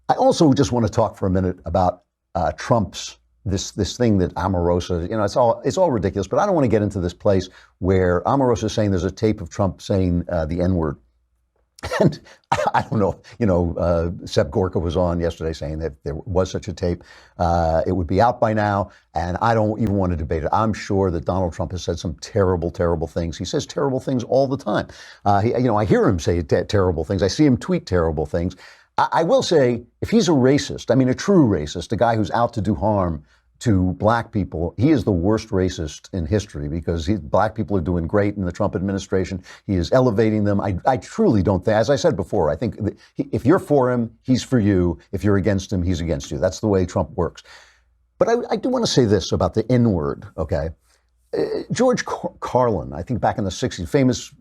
I also just want to talk for a minute about Trump's this thing that Omarosa, it's all ridiculous. But I don't want to get into this place where Omarosa is saying there's a tape of Trump saying the N-word. And I don't know, Seb Gorka was on yesterday saying that there was such a tape. It would be out by now, and I don't even want to debate it. I'm sure that Donald Trump has said some terrible, terrible things. He says terrible things all the time. I hear him say terrible things. I see him tweet terrible things. I will say, if he's a racist, I mean a true racist, a guy who's out to do harm to black people, he is the worst racist in history because black people are doing great in the Trump administration. He is elevating them. I truly don't think, as I said before, I think if you're for him, he's for you. If you're against him, he's against you. That's the way Trump works. But I do want to say this about the N-word, okay? George Carlin, I think back in the 60s, famous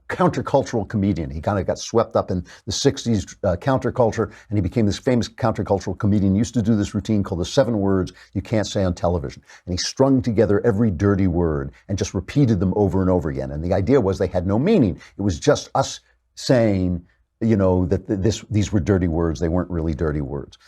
countercultural comedian. He kind of got swept up in the 60s counterculture, and he became this famous countercultural comedian. He used to do this routine called the 7 words you can't say on television. And he strung together every dirty word and just repeated them over and over again. And the idea was they had no meaning. It was just us saying, that these were dirty words. They weren't really dirty words.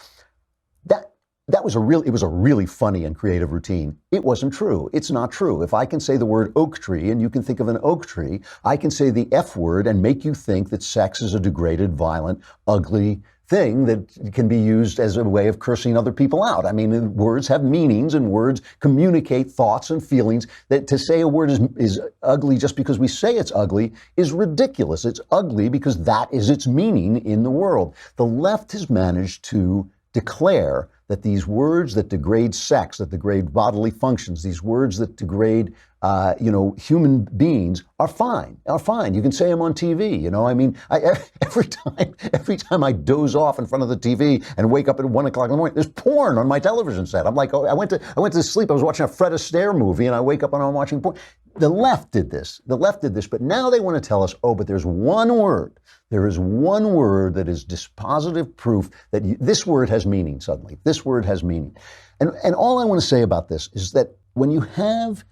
It was a really funny and creative routine. It wasn't true. It's not true. If I can say the word oak tree and you can think of an oak tree, I can say the F word and make you think that sex is a degraded, violent, ugly thing that can be used as a way of cursing other people out. I mean, words have meanings and words communicate thoughts and feelings. That to say a word is ugly just because we say it's ugly is ridiculous. It's ugly because that is its meaning in the world. The left has managed to declare that these words that degrade sex, that degrade bodily functions, these words that degrade, human beings are fine. You can say them on TV. Every time I doze off in front of the TV and wake up at 1 o'clock in the morning, there's porn on my television set. I'm like, I went to sleep. I was watching a Fred Astaire movie, and I wake up and I'm watching porn. The left did this, but now they want to tell us, but there's one word. There is one word that is dispositive proof that this word has meaning suddenly. This word has meaning. And all I want to say about this is that when you have,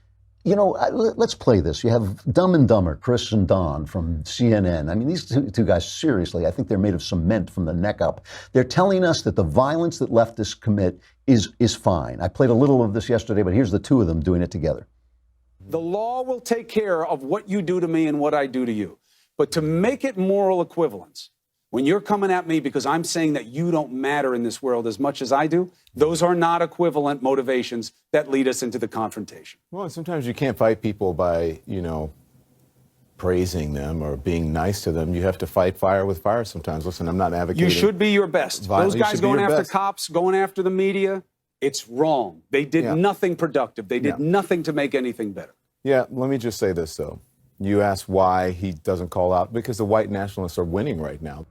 let's play this. You have Dumb and Dumber, Chris and Don from CNN. I mean, these two guys, seriously, I think they're made of cement from the neck up. They're telling us that the violence that leftists commit is fine. I played a little of this yesterday, but here's the two of them doing it together. The law will take care of what you do to me and what I do to you. But to make it moral equivalence, when you're coming at me because I'm saying that you don't matter in this world as much as I do, those are not equivalent motivations that lead us into the confrontation. Well, sometimes you can't fight people by, praising them or being nice to them. You have to fight fire with fire sometimes. Listen, I'm not advocating. You should be your best. Those guys going after cops, going after the media, it's wrong. They did nothing productive. They did nothing to make anything better. Yeah, let me just say this, though. You asked why he doesn't call out, because the white nationalists are winning right now.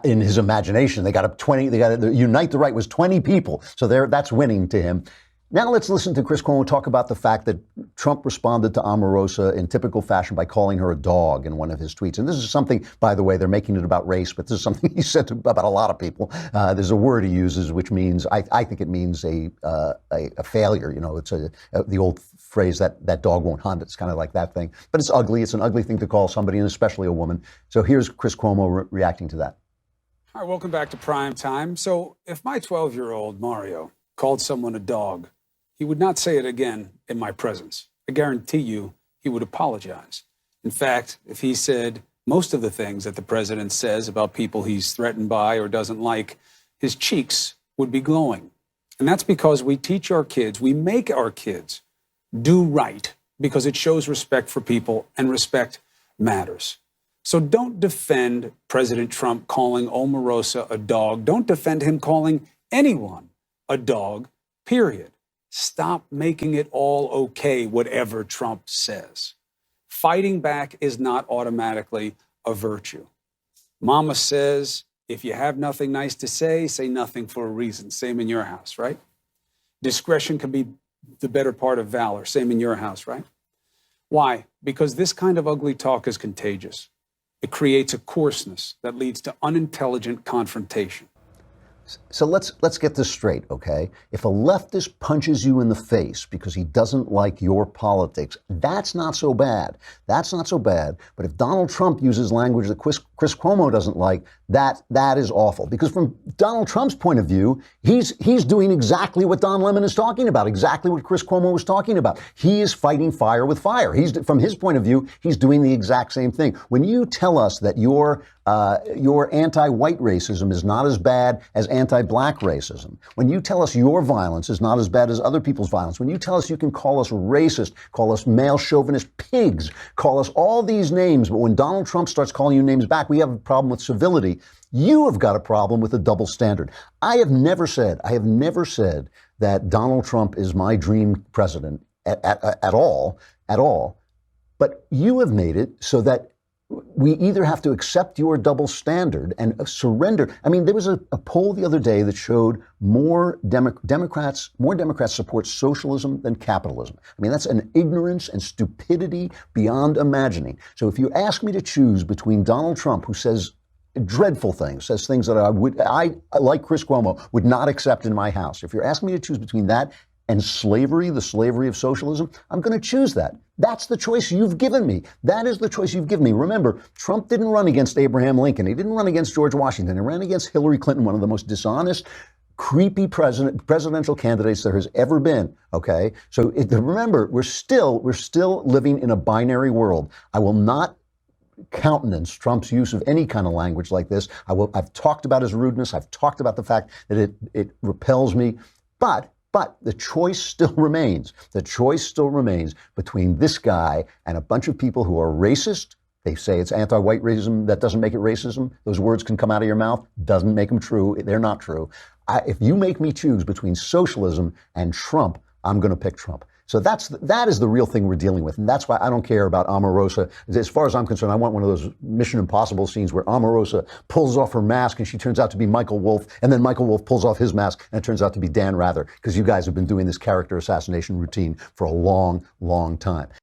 In his imagination, they got to unite the right was 20 people. So that's winning to him. Now let's listen to Chris Cuomo talk about the fact that Trump responded to Omarosa in typical fashion by calling her a dog in one of his tweets. And this is something, by the way, they're making it about race, but this is something he said about a lot of people. There's a word he uses, which means, I think it means a failure. It's the old phrase that dog won't hunt. It's kind of like that thing. But it's ugly. It's an ugly thing to call somebody, and especially a woman. So here's Chris Cuomo reacting to that. All right, welcome back to Prime Time. So if my 12-year-old Mario called someone a dog, he would not say it again in my presence. I guarantee you he would apologize. In fact, if he said most of the things that the president says about people he's threatened by or doesn't like, his cheeks would be glowing. And that's because we teach our kids, we make our kids do right because it shows respect for people, and respect matters. So don't defend President Trump calling Omarosa a dog. Don't defend him calling anyone a dog, period. Stop making it all okay, whatever Trump says. Fighting back is not automatically a virtue. Mama says, if you have nothing nice to say nothing for a reason. Same in your house, right? Discretion can be the better part of valor. Same in your house, right? Why? Because this kind of ugly talk is contagious. It creates a coarseness that leads to unintelligent confrontation. So let's get this straight, okay? If a leftist punches you in the face because he doesn't like your politics, that's not so bad. That's not so bad. But if Donald Trump uses language that Chris Cuomo doesn't like, that is awful. Because from Donald Trump's point of view, he's doing exactly what Don Lemon is talking about, exactly what Chris Cuomo was talking about. He is fighting fire with fire. From his point of view, he's doing the exact same thing. When you tell us that your anti-white racism is not as bad as anti-black racism, when you tell us your violence is not as bad as other people's violence, when you tell us you can call us racist, call us male chauvinist pigs, call us all these names, but when Donald Trump starts calling you names back, we have a problem with civility. You have got a problem with a double standard. I have never said that Donald Trump is my dream president at all. But you have made it so that we either have to accept your double standard and surrender. I mean, there was a poll the other day that showed more Democrats support socialism than capitalism. I mean, that's an ignorance and stupidity beyond imagining. So if you ask me to choose between Donald Trump, who says dreadful things, says things that I like Chris Cuomo, would not accept in my house. If you're asking me to choose between that and slavery, the slavery of socialism, I'm going to choose that. That's the choice you've given me. That is the choice you've given me. Remember, Trump didn't run against Abraham Lincoln. He didn't run against George Washington. He ran against Hillary Clinton, one of the most dishonest, creepy presidential candidates there has ever been. Okay, so remember, we're still living in a binary world. I will not countenance Trump's use of any kind of language like this. I've talked about his rudeness. I've talked about the fact that it repels me, but the choice still remains. The choice still remains between this guy and a bunch of people who are racist. They say it's anti-white racism. That doesn't make it racism. Those words can come out of your mouth. Doesn't make them true. They're not true. If you make me choose between socialism and Trump, I'm going to pick Trump. So that is the real thing we're dealing with. And that's why I don't care about Omarosa. As far as I'm concerned, I want one of those Mission Impossible scenes where Omarosa pulls off her mask and she turns out to be Michael Wolff, and then Michael Wolff pulls off his mask and it turns out to be Dan Rather, because you guys have been doing this character assassination routine for a long, long time.